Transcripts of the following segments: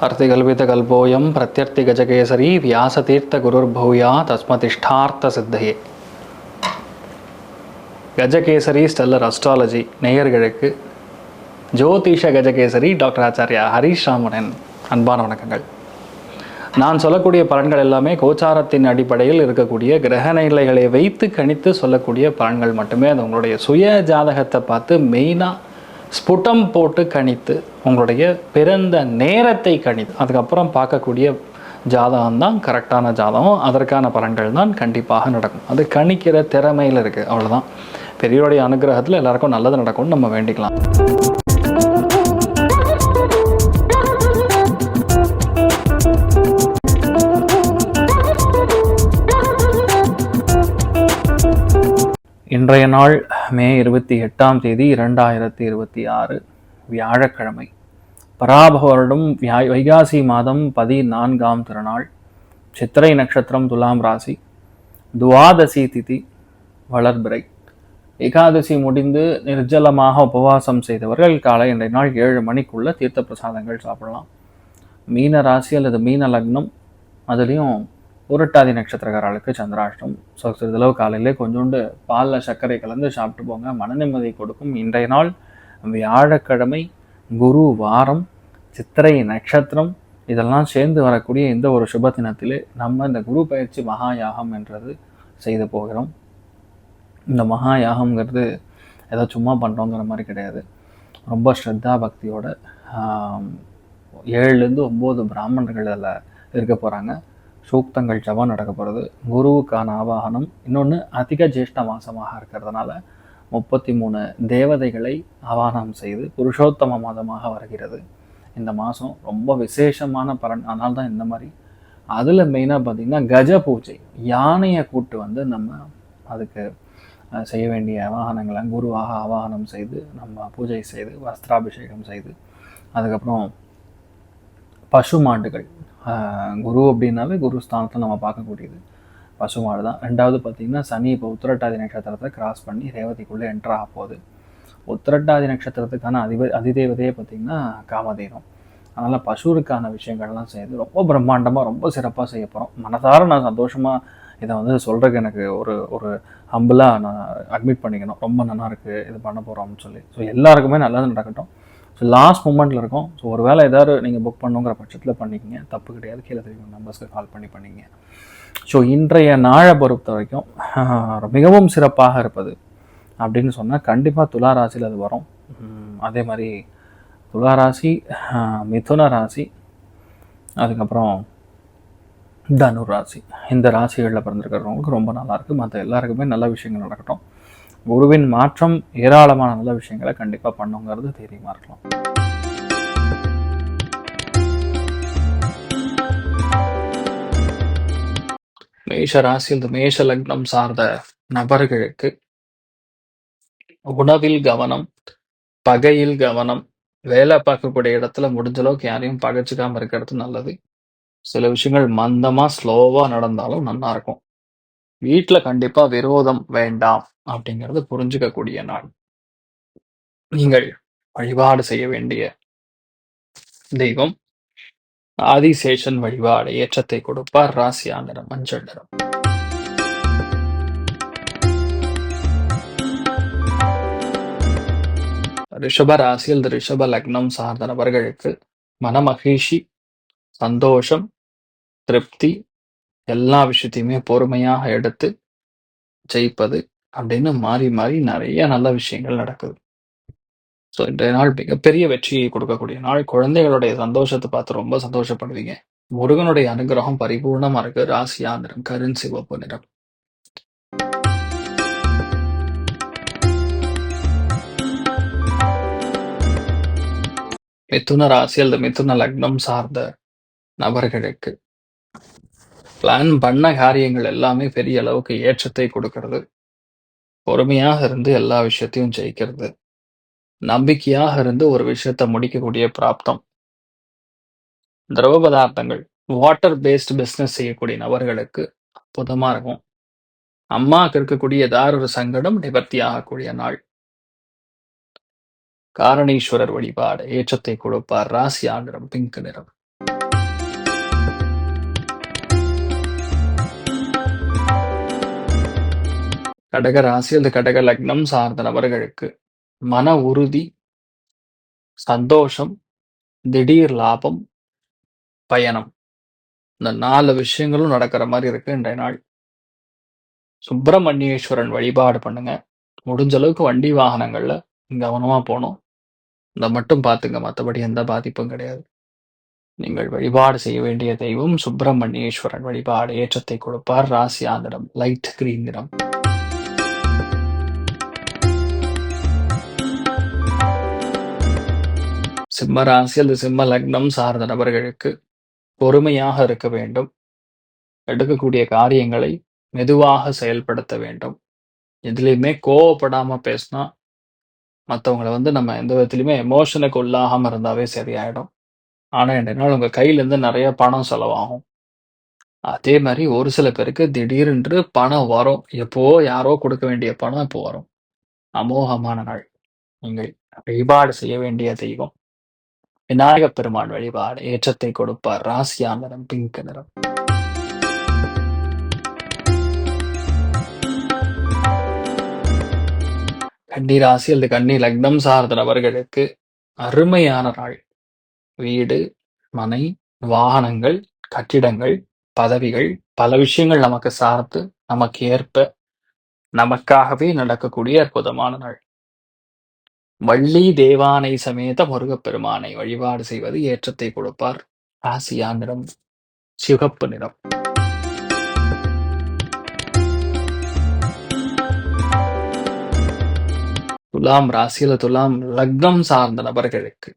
अर्तिकल्पितकल्पोऽयं प्रत्यर्थिगजकेसरी व्यासतीर्थगुरुर्भूया तस्मतिष्ठार्த்த சித்தையே. Gajakesari stellar astrology நேயர்களுக்கு ஜோதிஷ Gajakesari doctor Acharya Harish ராமனின் அன்பான வணக்கங்கள். நான் சொல்லக்கூடிய பலன்கள் எல்லாமே கோச்சாரத்தின் அடிப்படையில் இருக்கக்கூடிய கிரக நிலைகளை வைத்து கணித்து சொல்லக்கூடிய பலன்கள் மட்டுமே. அது உங்களுடைய சுய ஜாதகத்தை பார்த்து மெயினாக ஸ்புட்டம் போட்டு கணித்து உங்களுடைய பிறந்த நேரத்தை கணித்து அதுக்கப்புறம் பார்க்கக்கூடிய ஜாதகம் தான் கரெக்டான ஜாதகம். அதற்கான பலன்கள் தான் கண்டிப்பாக நடக்கும். அது கணிக்கிற திறமையில் இருக்குது, அவ்வளோதான். பெரியோருடைய அனுகிரகத்தில் எல்லாருக்கும் நல்லது நடக்கும்னு நம்ம வேண்டிக்கலாம். இன்றைய நாள் மே 28ஆம் தேதி 2026 வியாழக்கிழமை. பராபவ வருடம் வைகாசி மாதம் 14ஆம் திருநாள், சித்திரை நட்சத்திரம், துலாம் ராசி, துவாதசி திதி வளர்பிறை. ஏகாதசி முடிந்து நிர்ஜலமாக உபவாசம் செய்தவர்கள் காலை இன்றைய நாள் 7 மணிக்குள்ள தீர்த்த பிரசாதங்கள் சாப்பிடலாம். மீன ராசி அல்லது மீன லக்னம், அதுலேயும் புரட்டாதி நட்சத்திரக்காரர்களுக்கு சந்திராஷ்டம். ஸோ சிறிதளவு காலையிலே கொஞ்சோண்டு பாலில் சர்க்கரை கலந்து சாப்பிட்டு போங்க, மன நிம்மதி கொடுக்கும். இன்றைய நாள் வியாழக்கிழமை, குரு வாரம், சித்திரை நட்சத்திரம், இதெல்லாம் சேர்ந்து வரக்கூடிய இந்த ஒரு சுப தினத்திலே நம்ம இந்த குரு பயிற்சி மகா யாகம் என்றது செய்து போகிறோம். இந்த மகா யாகம்ங்கிறது ஏதோ சும்மா பண்ணுறோங்கிற மாதிரி கிடையாது. ரொம்ப ஸ்ரத்தா பக்தியோட 7லேருந்து 9 பிராமணர்கள் அதில் இருக்க போகிறாங்க. சூக்தங்கள் ஜபம் நடக்க போகிறது. குருவுக்கான ஆவாகனம். இன்னொன்று அதிக ஜேஷ்ட மாதமாக இருக்கிறதுனால 33 தேவதைகளை ஆவாகனம் செய்து புருஷோத்தம மாதமாக வருகிறது. இந்த மாதம் ரொம்ப விசேஷமான பலன். அதனால தான் இந்த மாதிரி. அதில் மெயினாக பார்த்திங்கன்னா கஜ பூஜை, யானையை கூட்டு வந்து நம்ம அதுக்கு செய்ய வேண்டிய ஆவாகனங்களை குருவாக ஆவாகனம் செய்து நம்ம பூஜை செய்து வஸ்திராபிஷேகம் செய்து, அதுக்கப்புறம் பசு மாடுகள், குரு அப்படின்னாவே குரு ஸ்தானத்தில் நம்ம பார்க்கக்கூடியது பசு மாடு தான். ரெண்டாவது பார்த்திங்கன்னா சனி இப்போ உத்திரட்டாதி நட்சத்திரத்தை கிராஸ் பண்ணி ரேவதிக்குள்ளே என்ட்ரு ஆக போகுது. உத்திரட்டாதி நட்சத்திரத்துக்கான அதிதேவதையே பார்த்திங்கன்னா காமதேனம். அதனால் பசுவுக்கான விஷயங்கள்லாம் செய்து ரொம்ப பிரம்மாண்டமாக ரொம்ப சிறப்பாக செய்ய போகிறோம். மனதார நான் சந்தோஷமாக இதை வந்து சொல்கிறதுக்கு எனக்கு ஒரு ஹம்பிளாக நான் அட்மிட் பண்ணிக்கணும். ரொம்ப நல்லா இருக்குது இது பண்ண போகிறோம்னு சொல்லி. ஸோ எல்லாருக்குமே நல்லது நடக்கட்டும். ஸோ லாஸ்ட் மூமெண்ட்டில் இருக்கும். ஸோ ஒரு வேளை ஏதாவது நீங்கள் புக் பண்ணுங்கிற பட்சத்தில் பண்ணிக்கிங்க, தப்பு கிடையாது. கீழே தெரியும் நம்பர்ஸ்க்கு கால் பண்ணிங்க. ஸோ இன்றைய நாளை பொறுத்த வரைக்கும் மிகவும் சிறப்பாக இருப்பது அப்படின்னு சொன்னால் கண்டிப்பாக துலா ராசியில் அது வரும். அதே மாதிரி துலா ராசி, மிதுன ராசி, அதுக்கப்புறம் தனு ராசி, இந்த ராசிகளில் பிறந்திருக்கிறவங்களுக்கு ரொம்ப நல்லாயிருக்கு. மற்ற எல்லாருக்குமே நல்ல விஷயங்கள் நடக்கட்டும். குருவின் மாற்றம் ஏராளமான நல்ல விஷயங்களை கண்டிப்பாக பண்ணுங்கிறது தைரியமாக இருக்கலாம். மேஷ ராசியில் மேஷ லக்னம் சார்ந்த நபர்களுக்கு உணவில் கவனம், பகையில் கவனம். வேலை பார்க்கக்கூடிய இடத்துல முடிஞ்ச அளவுக்கு யாரையும் பகைச்சிக்காமல் இருக்கிறது நல்லது. சில விஷயங்கள் மந்தமாக ஸ்லோவாக நடந்தாலும் நல்லா இருக்கும். வீட்டில் கண்டிப்பாக விரோதம் வேண்டாம் அப்படிங்கிறது புரிஞ்சுக்கக்கூடிய நாள். நீங்கள் வழிபாடு செய்ய வேண்டிய தெய்வம் ஆதிசேஷன் வழிபாடு ஏற்றத்தை கொடுப்பார். ராசியா நிறம் மஞ்சள் நிறம். ரிஷப ராசியில் ரிஷப லக்னம் சார்ந்த நபர்களுக்கு மனமகிழ்ச்சி, சந்தோஷம், திருப்தி, எல்லா விஷயத்தையுமே பொறுமையாக எடுத்து ஜெயிப்பது அப்படின்னு மாறி மாறி நிறைய நல்ல விஷயங்கள் நடக்குது. ஸோ இன்றைய நாள் மிகப்பெரிய வெற்றியை கொடுக்கக்கூடிய நாள். குழந்தைகளுடைய சந்தோஷத்தை பார்த்து ரொம்ப சந்தோஷப்படுவீங்க. முருகனுடைய அனுகிரகம் பரிபூர்ணமா இருக்கு. ராசியா நிறம் கருண் சிவப்பு நிறம். மிதுன ராசி அல்லது மிதுன லக்னம் சார்ந்த நபர்களுக்கு பிளான் பண்ண காரியங்கள் எல்லாமே பெரிய அளவுக்கு ஏற்றத்தை கொடுக்கிறது. பொறுமையாக இருந்து எல்லா விஷயத்தையும் ஜெயிக்கிறது. நம்பிக்கையாக இருந்து ஒரு விஷயத்தை முடிக்கக்கூடிய பிராப்தம். திரவ பதார்த்தங்கள், வாட்டர் பேஸ்ட் பிஸ்னஸ் செய்யக்கூடிய நபர்களுக்கு அற்புதமா இருக்கும். அம்மாவுக்கு இருக்கக்கூடிய ஏதாவது ஒரு சங்கடம் நிவர்த்தி ஆகக்கூடிய நாள். காரணீஸ்வரர் வழிபாடு ஏற்றத்தை கொடுப்பார். ராசி ஆகிரம் பிங்க் நிறம். கடக ராசி அல்லது கடக லக்னம் சார்ந்த நபர்களுக்கு மன உறுதி, சந்தோஷம், திடீர் லாபம், பயணம். இந்த 4 விஷயங்களும் நடக்கிற மாரி இருக்கு இன்றைய நாள். சுப்பிரமணியேஸ்வரன் வழிபாடு பண்ணுங்க. முடிஞ்ச அளவுக்கு வண்டி வாகனங்கள்ல கவனமா போணும். இத மட்டும் பார்த்துங்க. மத்தபடி எந்த பாதிப்பும் கிடையாது. நீங்கள் வழிபாடு செய்ய வேண்டிய தெய்வம் சுப்பிரமணியேஸ்வரன் வழிபாடு. ஏற்றத்தை கொடுப்பார். ராசியா நிறம் லைட் கிரீன் நிறம். சிம்ம ராசி அல்லது சிம்ம லக்னம் சார்ந்த நபர்களுக்கு பொறுமையாக இருக்க வேண்டும். எடுக்கக்கூடிய காரியங்களை மெதுவாக செயல்படுத்த வேண்டும். எதுலயுமே கோவப்படாம பேசினா மத்தவங்கள நம்ம எந்த விதத்திலயுமே எமோஷனுக்கு உள்ளாகாம இருந்தாவே சரியாயிடும். ஆனா இன்றைய நாள் உங்க கையிலேருந்து நெறைய பணம் செலவாகும். அதே மாரி ஒரு சில பேருக்கு திடீரென்று பணம் வரும். எப்பவோ யாரோ கொடுக்க வேண்டிய பணம் இப்போ வரும். அமோகமான நாள். நீங்கள் வழிபாடு செய்ய வேண்டிய தெய்வம் விநாயகப் பெருமான் வழிபாடு. ஏற்றத்தை கொடுப்பார். ராசியா நிறம் பிங்க் நிறம். கன்னி ராசி அல்லது கன்னி லக்னம் சார்ந்த நபர்களுக்கு அருமையான நாள். வீடு, மனை, வாகனங்கள், கட்டிடங்கள், பதவிகள், பல விஷயங்கள் நமக்கு சார்ந்து, நமக்கு ஏற்ப, நமக்காகவே நடக்கக்கூடிய அற்புதமான நாள். வள்ளி தேவானை சமேத முருகப்பெருமானை வழிபாடு செய்வது ஏற்றத்தை கொடுப்பார். ராசியா நிறம் சிவப்பு நிறம். துலாம் ராசியில துலாம் லக்னம் சார்ந்த நபர்களுக்கு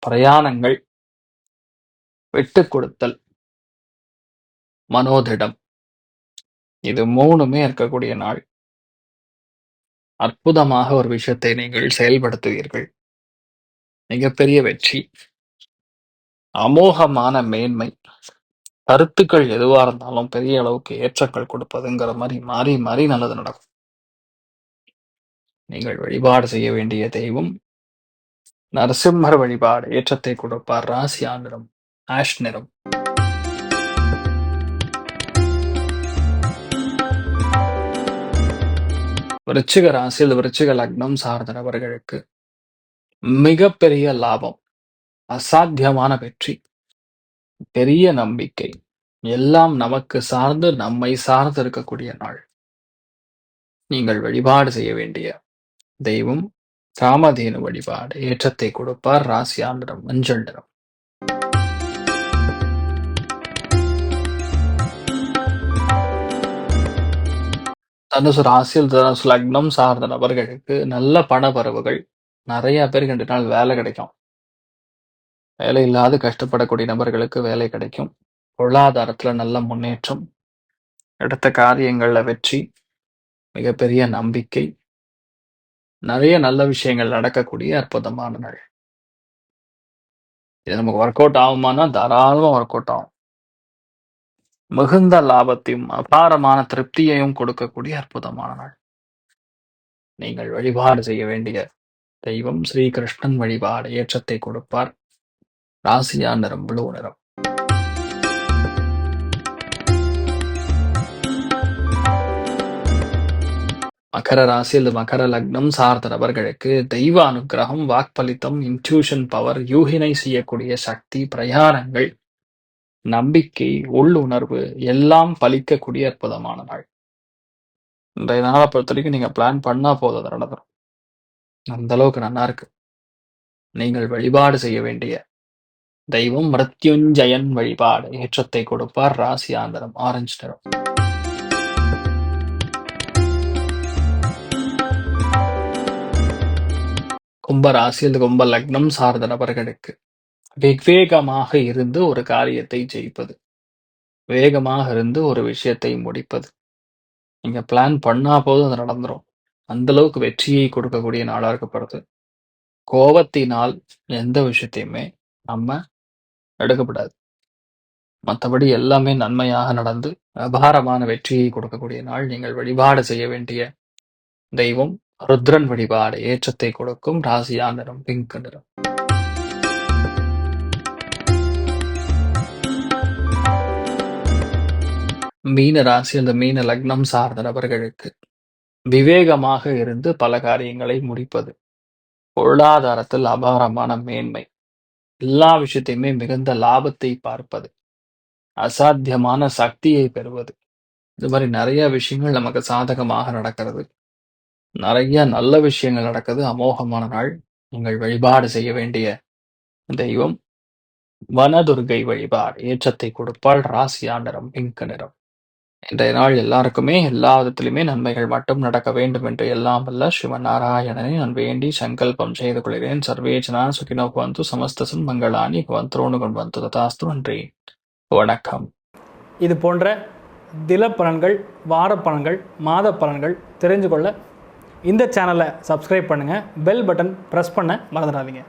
பிரயாணங்கள், விட்டுக் கொடுத்தல், மனோதிடம் இது 3மே இருக்கக்கூடிய நாள். அற்புதமாக ஒரு விஷயத்தை நீங்கள் செயல்படுத்துவீர்கள். மிகப்பெரிய வெற்றி, அமோகமான மேன்மை, கருத்துக்கள் எதுவா இருந்தாலும் பெரிய அளவுக்கு ஏற்றங்கள் கொடுப்பதுங்கிற மாரி மாறி மாறி நல்லது நடக்கும். நீங்கள் வழிபாடு செய்ய வேண்டிய தெய்வம் நரசிம்மர் வழிபாடு. ஏற்றத்தை கொடுப்பார். ராசியா நிறம் ஆஷ் நிறம். விருச்சிக ராசியில் விருச்சிக லக்னம் சார்ந்த நபர்களுக்கு மிகப்பெரிய லாபம், அசாத்தியமான வெற்றி, பெரிய நம்பிக்கை, எல்லாம் நமக்கு சார்ந்து நம்மை சார்ந்து இருக்கக்கூடிய நாள். நீங்கள் வழிபாடு செய்ய வேண்டிய தெய்வம் காமதேனு வழிபாடு. ஏற்றத்தை கொடுப்பார். ராசியா நிறம் மஞ்சள் நிறம். தனுசு ராசியில் தனுசு லக்னம் சார்ந்த நபர்களுக்கு நல்ல பணவரவுகள். நிறைய பேருக்கு 2 நாள் வேலை கிடைக்கும். வேலை இல்லாது கஷ்டப்படக்கூடிய நபர்களுக்கு வேலை கிடைக்கும். பொருளாதாரத்துல நல்ல முன்னேற்றம், எடுத்த காரியங்கள்ல வெற்றி, மிகப்பெரிய நம்பிக்கை, நிறைய நல்ல விஷயங்கள் நடக்கக்கூடிய அற்புதமான நாள். இது நமக்கு ஒர்க் அவுட் ஆகுமானா தாராளமா ஒர்க் அவுட் ஆகும். மிகுந்த லாபத்தையும் அபாரமான திருப்தியையும் கொடுக்கக்கூடிய அற்புதமான நாள். நீங்கள் வழிபாடு செய்ய வேண்டிய தெய்வம் ஸ்ரீகிருஷ்ணன் வழிபாடு. ஏற்றத்தை கொடுப்பார். ராசியா நிறம் ப்ளூ நிறம். மகர ராசி அல்லது மகர லக்னம் சார்ந்த நபர்களுக்கு தெய்வ அனுக்கிரகம், வாக்பலித்தம், இன்ட்யூஷன் பவர், யூகினை செய்யக்கூடிய சக்தி, பிரயாணங்கள், நம்பிக்கை, உள்ளுணர்வு எல்லாம் பலிக்கக்கூடிய அற்புதமான நாள். இன்றைய நாளை பொறுத்த வரைக்கும் நீங்க பிளான் பண்ணா போதும், அது நடந்துரும். அந்த அளவுக்கு நல்லா இருக்கு. நீங்கள் வழிபாடு செய்ய வேண்டிய தெய்வம் மிருத்யுஞ்சயன் வழிபாடு. ஏற்றத்தை கொடுப்பார். ராசியா நிறம் ஆரஞ்சு நிறம். கும்ப ராசி அல்லது கும்ப லக்னம் சார்ந்த நபர்களுக்கு வேகமாக இருந்து ஒரு காரியத்தை ஜெயிப்பது, வேகமாக இருந்து ஒரு விஷயத்தை முடிப்பது. நீங்க பிளான் பண்ணா போதும் அது நடந்துரும். அந்த அளவுக்கு வெற்றியை கொடுக்கக்கூடிய நாளா இருக்கப்படுது. கோபத்தினால் எந்த விஷயத்தையுமே நம்ம எடுக்கப்படாது. மற்றபடி எல்லாமே நன்மையாக நடந்து அபாரமான வெற்றியை கொடுக்கக்கூடிய நாள். நீங்கள் வழிபாடு செய்ய வேண்டிய தெய்வம் ருத்ரன் வழிபாடு. ஏற்றத்தை கொடுக்கும். ராசியா நிறம் பிங்க் நிறம். மீன ராசி அந்த மீன லக்னம் சார்ந்த நபர்களுக்கு விவேகமாக இருந்து பல காரியங்களை முடிப்பது, பொருளாதாரத்தில் அபாரமான மேன்மை, எல்லா விஷயத்தையுமே மிகுந்த லாபத்தை பார்ப்பது, அசாத்தியமான சக்தியை பெறுவது. இது மாரி நெறைய விஷயங்கள் நமக்கு சாதகமாக நடக்கிறது. நெறைய நல்ல விஷயங்கள் நடக்குது. அமோகமான நாள். நீங்கள் வழிபாடு செய்ய வேண்டிய தெய்வம் வனதுர்க்கை வழிபாடு. ஏற்றத்தை கொடுப்பாள். ராசியா நிறம் பிங்க் நிறம். இன்றைய நாள் எல்லாருக்குமே எல்லா விதத்திலுமே நன்மைகள் மட்டும் நடக்க வேண்டும் என்று எல்லாம் வல்ல ஸ்ரீமன் நாராயணனை நான் வேண்டி சங்கல்பம் செய்து கொள்கிறேன். சர்வே ஜனா சுகினோ பவந்து சமஸ்த மங்களானி பவந்தோனு கொண்டு ததாஸ்து. நன்றி. வணக்கம். இது போன்ற தில பலன்கள், வார பலன்கள், மாத பலன்கள் தெரிஞ்சு கொள்ள இந்த சேனலை சப்ஸ்கிரைப் பண்ணுங்கள். பெல் பட்டன் ப்ரெஸ் பண்ண மறந்துடாதீங்க.